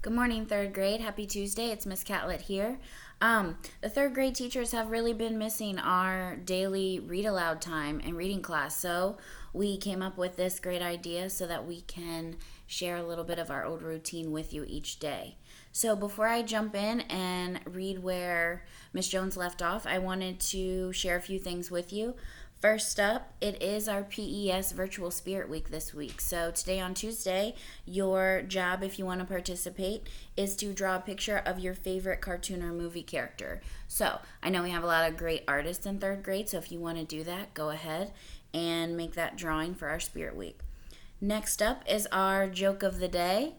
Good morning, third grade. Happy Tuesday. It's Miss Catlett here. The third grade teachers have really been missing our daily read aloud time and reading class. So we came up with this great idea so that we can share a little bit of our old routine with you each day. So before I jump in and read where Miss Jones left off, I wanted to share a few things with you. First up, it is our PES Virtual Spirit Week this week. So today on Tuesday, your job, if you want to participate, is to draw a picture of your favorite cartoon or movie character. So I know we have a lot of great artists in third grade, so if you want to do that, go ahead and make that drawing for our Spirit Week. Next up is our joke of the day.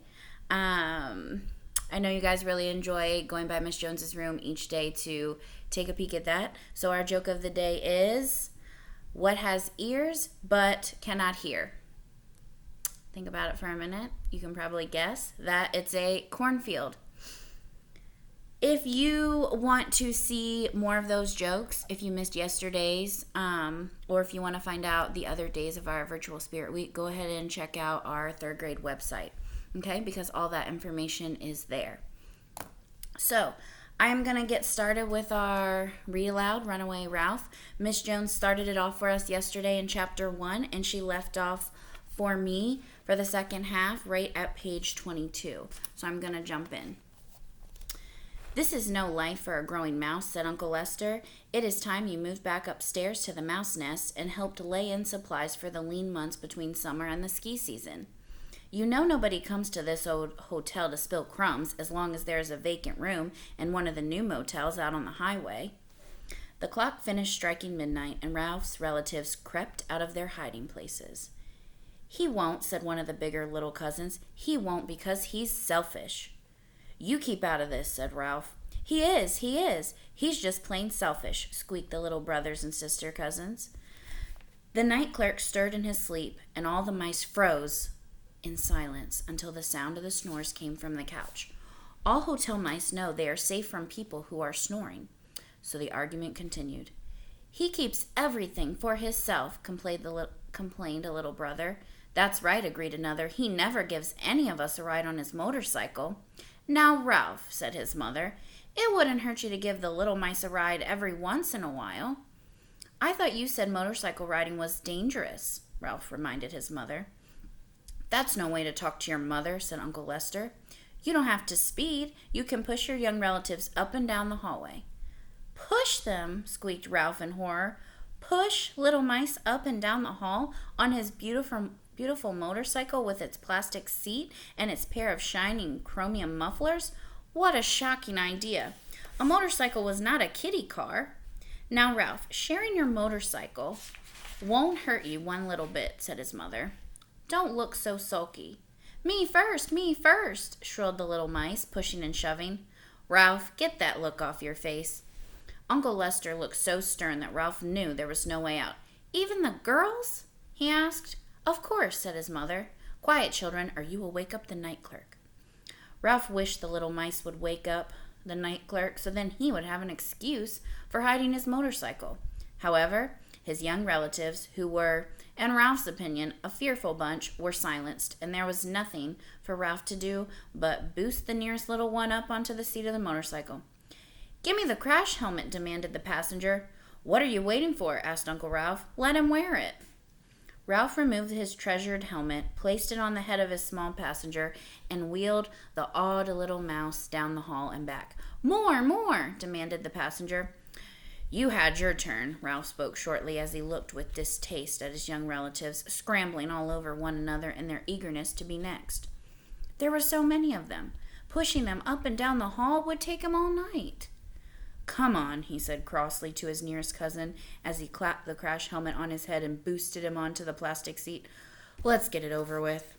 I know you guys really enjoy going by Miss Jones's room each day to take a peek at that. So our joke of the day is, what has ears but cannot hear? Think about it for a minute. You can probably guess that it's a cornfield. If you want to see more of those jokes, if you missed yesterday's, or if you want to find out the other days of our Virtual Spirit Week, go ahead and check out our third grade website, okay? Because all that information is there. So, I'm going to get started with our read aloud, Runaway Ralph. Miss Jones started it off for us yesterday in chapter 1, and she left off for me for the second half right at page 22. So I'm going to jump in. "This is no life for a growing mouse," said Uncle Lester. "It is time you moved back upstairs to the mouse nest and helped lay in supplies for the lean months between summer and the ski season. You know nobody comes to this old hotel to spill crumbs as long as there is a vacant room in one of the new motels out on the highway." The clock finished striking midnight, and Ralph's relatives crept out of their hiding places. "He won't," said one of the bigger little cousins. "He won't because he's selfish." "You keep out of this," said Ralph. He is. He's just plain selfish," squeaked the little brothers and sister cousins. The night clerk stirred in his sleep, and all the mice froze in silence until the sound of the snores came from the couch. All hotel mice know they are safe from people who are snoring. So the argument continued. "He keeps everything for himself," complained a little brother. "That's right," agreed another. "He never gives any of us a ride on his motorcycle." "Now, Ralph," said his mother, "it wouldn't hurt you to give the little mice a ride every once in a while." "I thought you said motorcycle riding was dangerous," Ralph reminded his mother. "That's no way to talk to your mother," said Uncle Lester. "You don't have to speed. You can push your young relatives up and down the hallway." "Push them?" squeaked Ralph in horror. "Push little mice up and down the hall on his beautiful motorcycle with its plastic seat and its pair of shining chromium mufflers? What a shocking idea. A motorcycle was not a kiddie car." "Now, Ralph, sharing your motorcycle won't hurt you one little bit," said his mother. "Don't look so sulky." Me first," shrilled the little mice, pushing and shoving. "Ralph, get that look off your face." Uncle Lester looked so stern that Ralph knew there was no way out. "Even the girls?" he asked. "Of course," said his mother. "Quiet, children, or you will wake up the night clerk." Ralph wished the little mice would wake up the night clerk so then he would have an excuse for hiding his motorcycle. However, his young relatives, who were, in Ralph's opinion, a fearful bunch, were silenced, and there was nothing for Ralph to do but boost the nearest little one up onto the seat of the motorcycle. "Give me the crash helmet," demanded the passenger. "What are you waiting for?" asked Uncle Ralph. "Let him wear it." Ralph removed his treasured helmet, placed it on the head of his small passenger, and wheeled the awed little mouse down the hall and back. More," demanded the passenger. "You had your turn," Ralph spoke shortly as he looked with distaste at his young relatives, scrambling all over one another in their eagerness to be next. There were so many of them. Pushing them up and down the hall would take him all night. "Come on," he said crossly to his nearest cousin as he clapped the crash helmet on his head and boosted him onto the plastic seat. "Let's get it over with."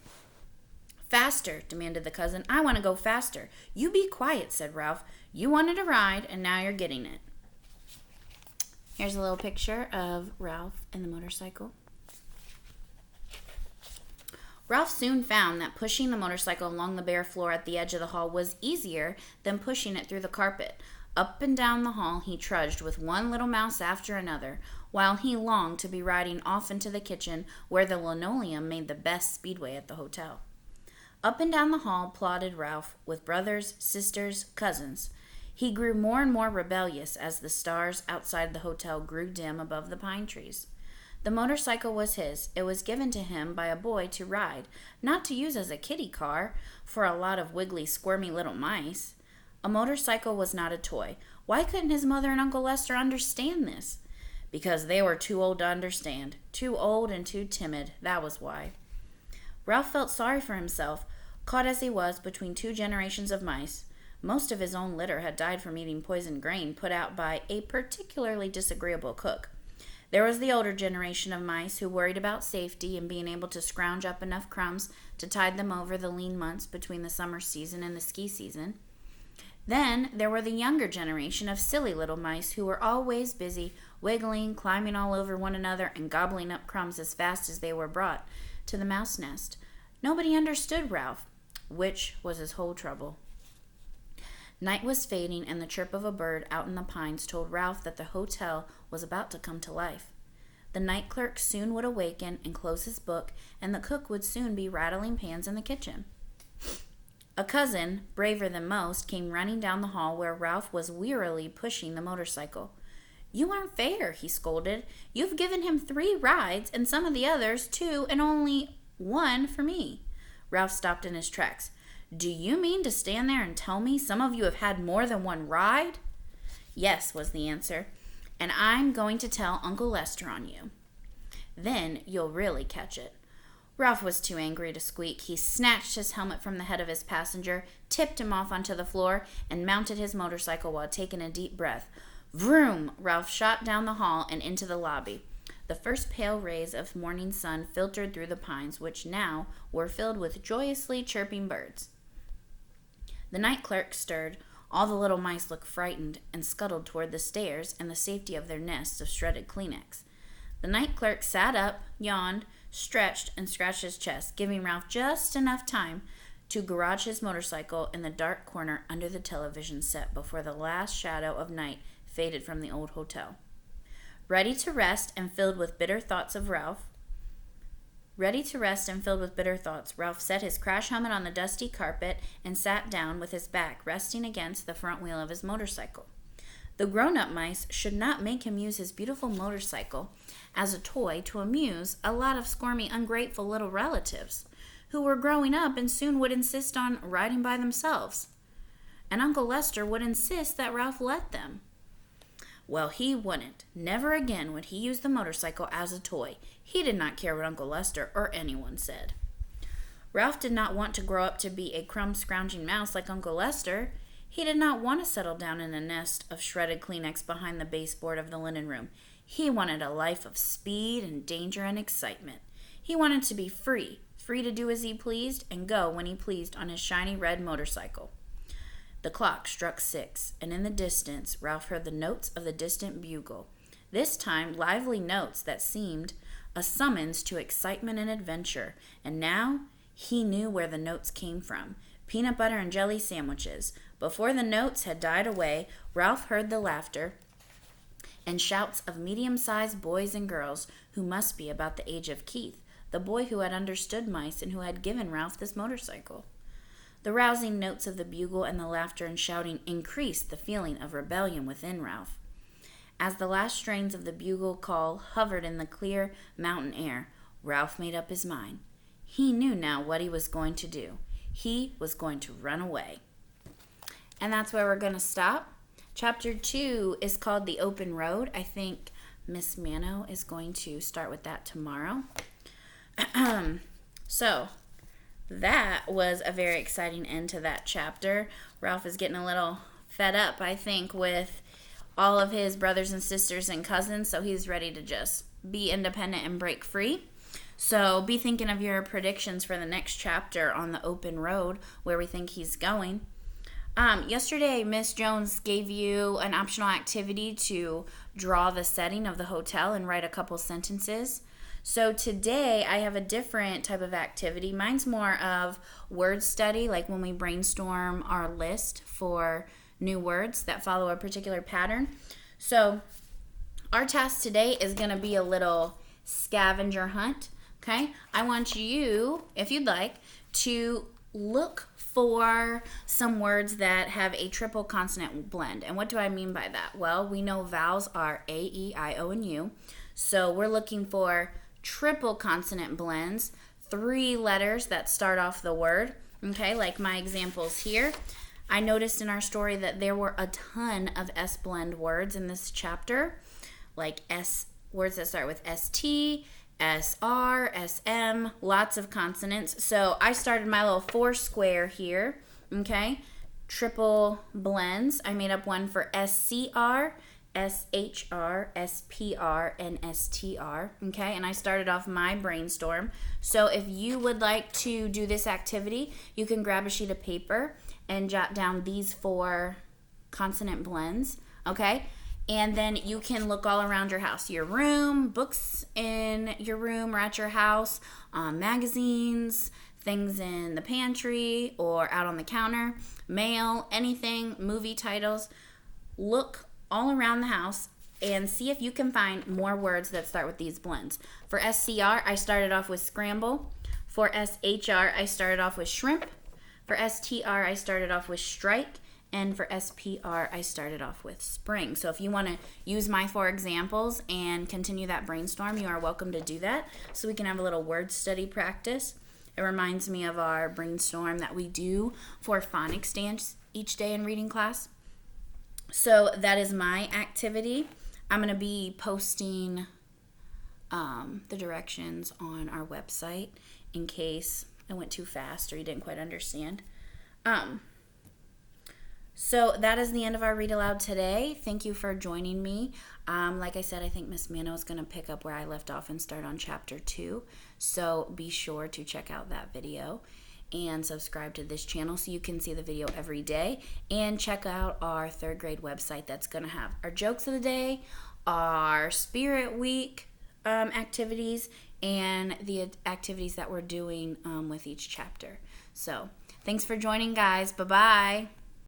"Faster," demanded the cousin. "I want to go faster." "You be quiet," said Ralph. "You wanted a ride, and now you're getting it." Here's a little picture of Ralph and the motorcycle. Ralph soon found that pushing the motorcycle along the bare floor at the edge of the hall was easier than pushing it through the carpet. Up and down the hall he trudged with one little mouse after another, while he longed to be riding off into the kitchen where the linoleum made the best speedway at the hotel. Up and down the hall plodded Ralph, with brothers, sisters, cousins. He grew more and more rebellious as the stars outside the hotel grew dim above the pine trees. The motorcycle was his. It was given to him by a boy to ride, not to use as a kiddie car for a lot of wiggly, squirmy little mice. A motorcycle was not a toy. Why couldn't his mother and Uncle Lester understand this? Because they were too old to understand. Too old and too timid, that was why. Ralph felt sorry for himself, caught as he was between two generations of mice. Most of his own litter had died from eating poisoned grain put out by a particularly disagreeable cook. There was the older generation of mice who worried about safety and being able to scrounge up enough crumbs to tide them over the lean months between the summer season and the ski season. Then there were the younger generation of silly little mice who were always busy, wiggling, climbing all over one another, and gobbling up crumbs as fast as they were brought to the mouse nest. Nobody understood Ralph, which was his whole trouble. Night was fading, and the chirp of a bird out in the pines told Ralph that the hotel was about to come to life. The night clerk soon would awaken and close his book, and the cook would soon be rattling pans in the kitchen. A cousin, braver than most, came running down the hall where Ralph was wearily pushing the motorcycle. "You aren't fair," he scolded. "You've given him 3 rides, and some of the others 2, and only 1 for me." Ralph stopped in his tracks. "Do you mean to stand there and tell me some of you have had more than 1 ride?" "Yes," was the answer, "and I'm going to tell Uncle Lester on you. Then you'll really catch it." Ralph was too angry to squeak. He snatched his helmet from the head of his passenger, tipped him off onto the floor, and mounted his motorcycle while taking a deep breath. Vroom! Ralph shot down the hall and into the lobby. The first pale rays of morning sun filtered through the pines, which now were filled with joyously chirping birds. The night clerk stirred. All the little mice looked frightened and scuttled toward the stairs and the safety of their nests of shredded Kleenex. The night clerk sat up, yawned, stretched, and scratched his chest, giving Ralph just enough time to garage his motorcycle in the dark corner under the television set before the last shadow of night faded from the old hotel. Ready to rest and filled with bitter thoughts, Ralph set his crash helmet on the dusty carpet and sat down with his back resting against the front wheel of his motorcycle. The grown-up mice should not make him use his beautiful motorcycle as a toy to amuse a lot of squirmy, ungrateful little relatives who were growing up and soon would insist on riding by themselves. And Uncle Lester would insist that Ralph let them. Well, he wouldn't. Never again would he use the motorcycle as a toy. He did not care what Uncle Lester or anyone said. Ralph did not want to grow up to be a crumb-scrounging mouse like Uncle Lester. He did not want to settle down in a nest of shredded Kleenex behind the baseboard of the linen room. He wanted a life of speed and danger and excitement. He wanted to be free to do as he pleased and go when he pleased on his shiny red motorcycle. The clock struck 6, and in the distance, Ralph heard the notes of the distant bugle. This time, lively notes that seemed a summons to excitement and adventure. And now, he knew where the notes came from. Peanut butter and jelly sandwiches. Before the notes had died away, Ralph heard the laughter and shouts of medium-sized boys and girls who must be about the age of Keith, the boy who had understood mice and who had given Ralph this motorcycle. The rousing notes of the bugle and the laughter and shouting increased the feeling of rebellion within Ralph. As the last strains of the bugle call hovered in the clear mountain air, Ralph made up his mind. He knew now what he was going to do. He was going to run away. And that's where we're going to stop. Chapter 2 is called The Open Road. I think Miss Mano is going to start with that tomorrow. So, that was a very exciting end to that chapter. Ralph is getting a little fed up, I think, with all of his brothers and sisters and cousins, so he's ready to just be independent and break free. So be thinking of your predictions for the next chapter on the open road, where we think he's going. Yesterday, Miss Jones gave you an optional activity to draw the setting of the hotel and write a couple sentences. So today, I have a different type of activity. Mine's more of word study, like when we brainstorm our list for new words that follow a particular pattern. So our task today is going to be a little scavenger hunt. Okay, I want you, if you'd like, to look for some words that have a triple consonant blend. And what do I mean by that? Well, we know vowels are A, E, I, O, and U. So we're looking for triple consonant blends, 3 letters that start off the word. Okay, like my examples here. I noticed in our story that there were a ton of S blend words in this chapter, like words that start with ST, SR, SM, lots of consonants. So I started my little 4 square here, okay? Triple blends. I made up one for SCR, SHR, SPR, and STR, okay? And I started off my brainstorm. So if you would like to do this activity, you can grab a sheet of paper and jot down these 4 consonant blends, okay? And then you can look all around your house, your room, books in your room or at your house, magazines, things in the pantry or out on the counter, mail, anything, movie titles. Look all around the house and see if you can find more words that start with these blends. For SCR, I started off with scramble. For SHR, I started off with shrimp. For STR, I started off with strike. And for SPR, I started off with spring. So if you want to use my 4 examples and continue that brainstorm, you are welcome to do that so we can have a little word study practice. It reminds me of our brainstorm that we do for phonics dance each day in reading class. So that is my activity. I'm going to be posting the directions on our website in case I went too fast or you didn't quite understand. So that is the end of our read aloud today. Thank you for joining me. Like I said, I think Miss Mano is going to pick up where I left off and start on chapter 2. So be sure to check out that video and subscribe to this channel so you can see the video every day. And check out our 3rd grade website that's going to have our jokes of the day, our Spirit Week activities, and the activities that we're doing with each chapter. So thanks for joining, guys. Bye-bye.